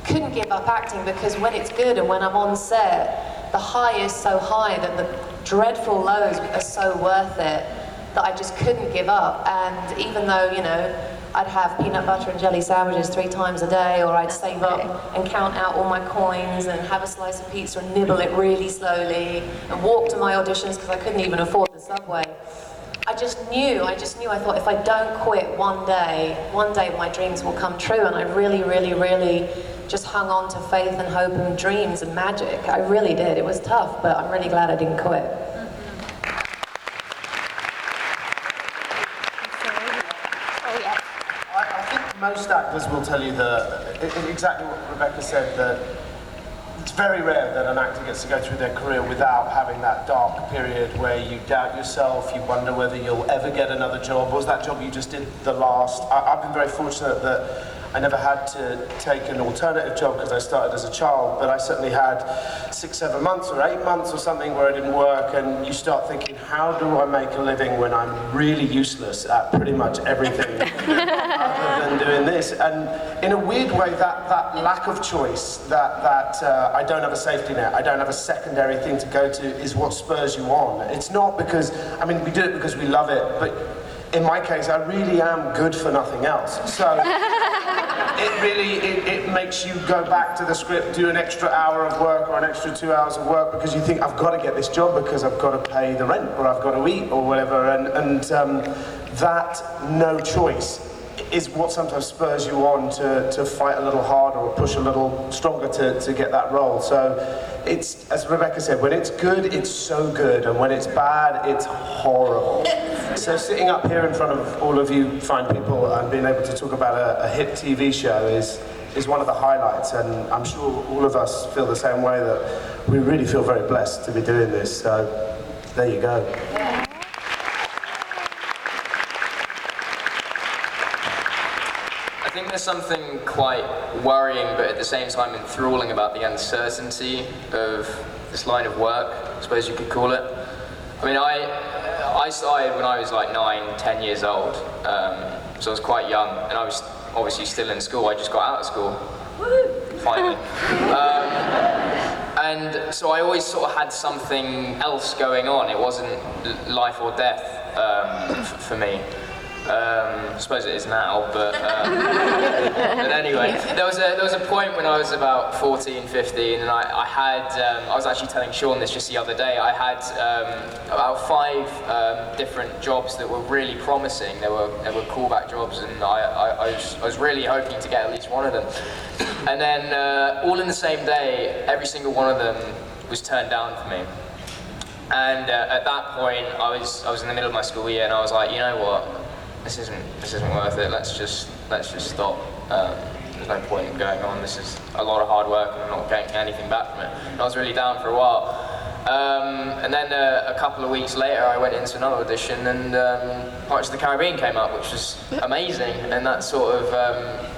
couldn't give up acting, because when it's good and when I'm on set, the high is so high that the dreadful lows are so worth it that I just couldn't give up. And even though, you know, I'd have peanut butter and jelly sandwiches 3 times a day, or I'd save up and count out all my coins and have a slice of pizza and nibble it really slowly and walk to my auditions because I couldn't even afford the subway. I just knew, I thought, if I don't quit one day my dreams will come true. And I really, really, really just hung on to faith and hope and dreams and magic. I really did. It was tough, but I'm really glad I didn't quit. I think most actors will tell you that, exactly what Rebecca said, that it's very rare that an actor gets to go through their career without having that dark period where you doubt yourself, you wonder whether you'll ever get another job. Was that job you just did the last? I've been very fortunate that I never had to take an alternative job because I started as a child, but I certainly had 6, 7 months or 8 months or something where it didn't work, and you start thinking, how do I make a living when I'm really useless at pretty much everything other than doing this? And in a weird way, that lack of choice, that I don't have a safety net, I don't have a secondary thing to go to, is what spurs you on. It's not because, I mean, we do it because we love it, but in my case, I really am good for nothing else. So it makes you go back to the script, do an extra hour of work or an extra 2 hours of work because you think, I've got to get this job because I've got to pay the rent or I've got to eat or whatever. And that no choice is what sometimes spurs you on to fight a little harder or push a little stronger to get that role. So it's, as Rebecca said, when it's good, it's so good, and when it's bad, it's horrible. So sitting up here in front of all of you fine people and being able to talk about a hit TV show is one of the highlights, and I'm sure all of us feel the same way, that we really feel very blessed to be doing this. So there you go. I think there's something quite worrying but at the same time enthralling about the uncertainty of this line of work, I suppose you could call it. I mean, I started when I was like 9, 10 years old, so I was quite young, and I was obviously still in school. I just got out of school, finally. And so I always sort of had something else going on. It wasn't life or death for me. I suppose it is now, but anyway, there was a point when I was about 14, 15, and I was actually telling Sean this just the other day. I had about 5 different jobs that were really promising. They were callback jobs, and I was really hoping to get at least one of them. And then all in the same day, every single one of them was turned down for me. And at that point, I was in the middle of my school year, and I was like, you know what? This isn't worth it. Let's just stop. There's no point in going on. This is a lot of hard work, and I'm not getting anything back from it. And I was really down for a while. And then a couple of weeks later, I went into another audition, and Pirates of the Caribbean came up, which was amazing, and that sort of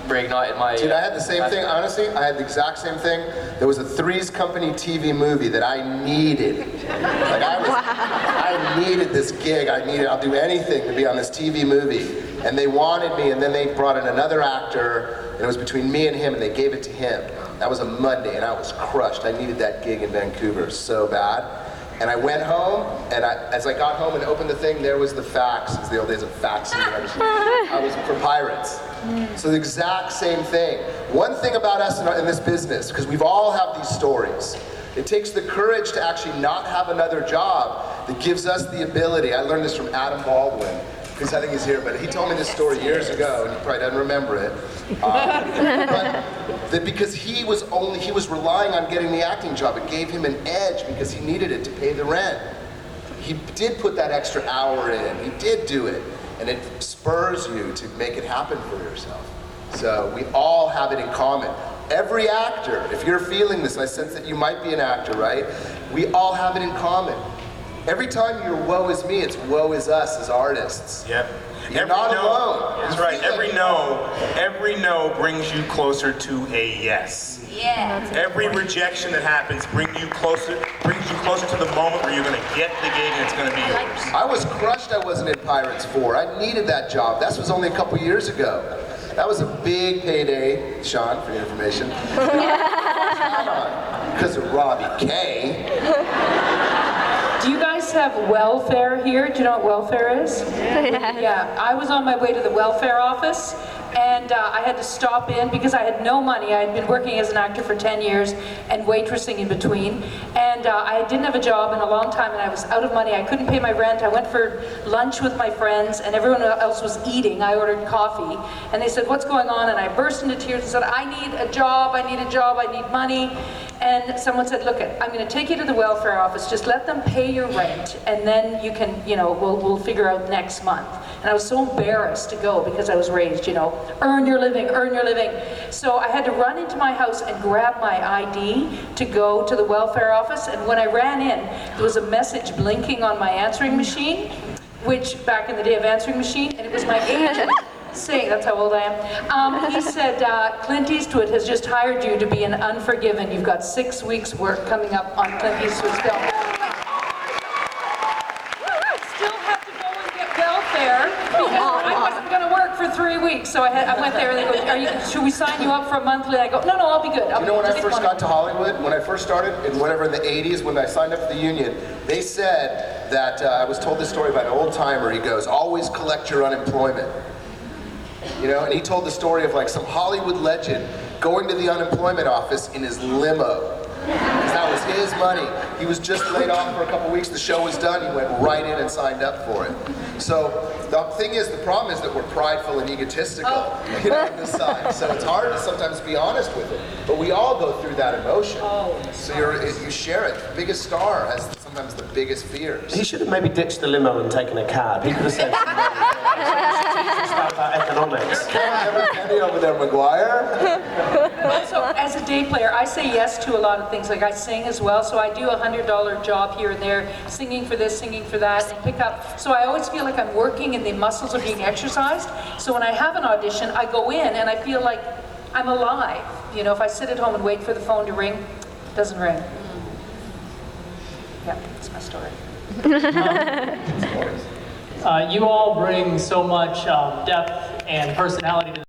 reignited my... Dude, I had the same thing, honestly. I had the exact same thing. There was a Three's Company TV movie that I needed. Like, I needed this gig. I'll do anything to be on this TV movie. And they wanted me, and then they brought in another actor, and it was between me and him, and they gave it to him. That was a Monday, and I was crushed. I needed that gig in Vancouver so bad. And I went home, and as I got home and opened the thing, there was the fax. It was the old days of faxing and everything. I was for Pirates. So the exact same thing. One thing about us in this business, because we've all have these stories, it takes the courage to actually not have another job that gives us the ability. I learned this from Adam Baldwin, because I think he's here, but he told me this story years ago, and he probably doesn't remember it. But that because he was relying on getting the acting job, it gave him an edge because he needed it to pay the rent. He did put that extra hour in, he did do it, and it spurs you to make it happen for yourself. So we all have it in common. Every actor, if you're feeling this, I sense that you might be an actor, right? We all have it in common. Every time you're woe is me, it's woe is us as artists. Yep. You're not alone. That's right. Every no brings you closer to a yes. Yeah. Every rejection that happens brings you closer to the moment where you're going to get the gig and it's going to be yours. I was crushed I wasn't in Pirates 4. I needed that job. That was only a couple years ago. That was a big payday, Sean, for your information. Because of Robbie K. Do you guys have welfare here? Do you know what welfare is? Yeah, I was on my way to the welfare office, and I had to stop in because I had no money. I had been working as an actor for 10 years and waitressing in between, and I didn't have a job in a long time, and I was out of money. I couldn't pay my rent. I went for lunch with my friends, and everyone else was eating. I ordered coffee, and they said, "What's going on?" And I burst into tears and said, "I need a job, I need a job, I need money." And someone said, "Look, I'm going to take you to the welfare office. Just let them pay your rent, and then you can, we'll figure out next month." And I was so embarrassed to go because I was raised, earn your living, earn your living. So I had to run into my house and grab my ID to go to the welfare office. And when I ran in, there was a message blinking on my answering machine, which back in the day of answering machine, and it was my agent. Saying, that's how old I am. He said, Clint Eastwood has just hired you to be an Unforgiven. You've got 6 weeks work coming up on Clint Eastwood's film. Still have to go and get welfare because I wasn't going to work for 3 weeks. So I went there and they go, should we sign you up for a monthly? I go, no, I'll be good. You know, when I first got to Hollywood, when I first started, in the 80s, when I signed up for the union, they said that, I was told this story by an old timer. He goes, always collect your unemployment. And he told the story of like some Hollywood legend going to the unemployment office in his limo. Because that was his money. He was just laid off for a couple weeks, the show was done, he went right in and signed up for it. So the thing is, the problem is that we're prideful and egotistical, on this side. So it's hard to sometimes be honest with it. But we all go through that emotion. So you share it. The biggest star has sometimes the biggest fears. He should have maybe ditched the limo and taken a cab. He could have said about economics. Every penny over there, McGuire. Also, as a day player, I say yes to a lot of things. Like I sing as well, so I do a $100 job here and there, singing for this, singing for that, and pick up. So I always feel like I'm working and the muscles are being exercised. So when I have an audition, I go in and I feel like I'm alive. If I sit at home and wait for the phone to ring, it doesn't ring. Yeah, that's my story. You all bring so much depth and personality to the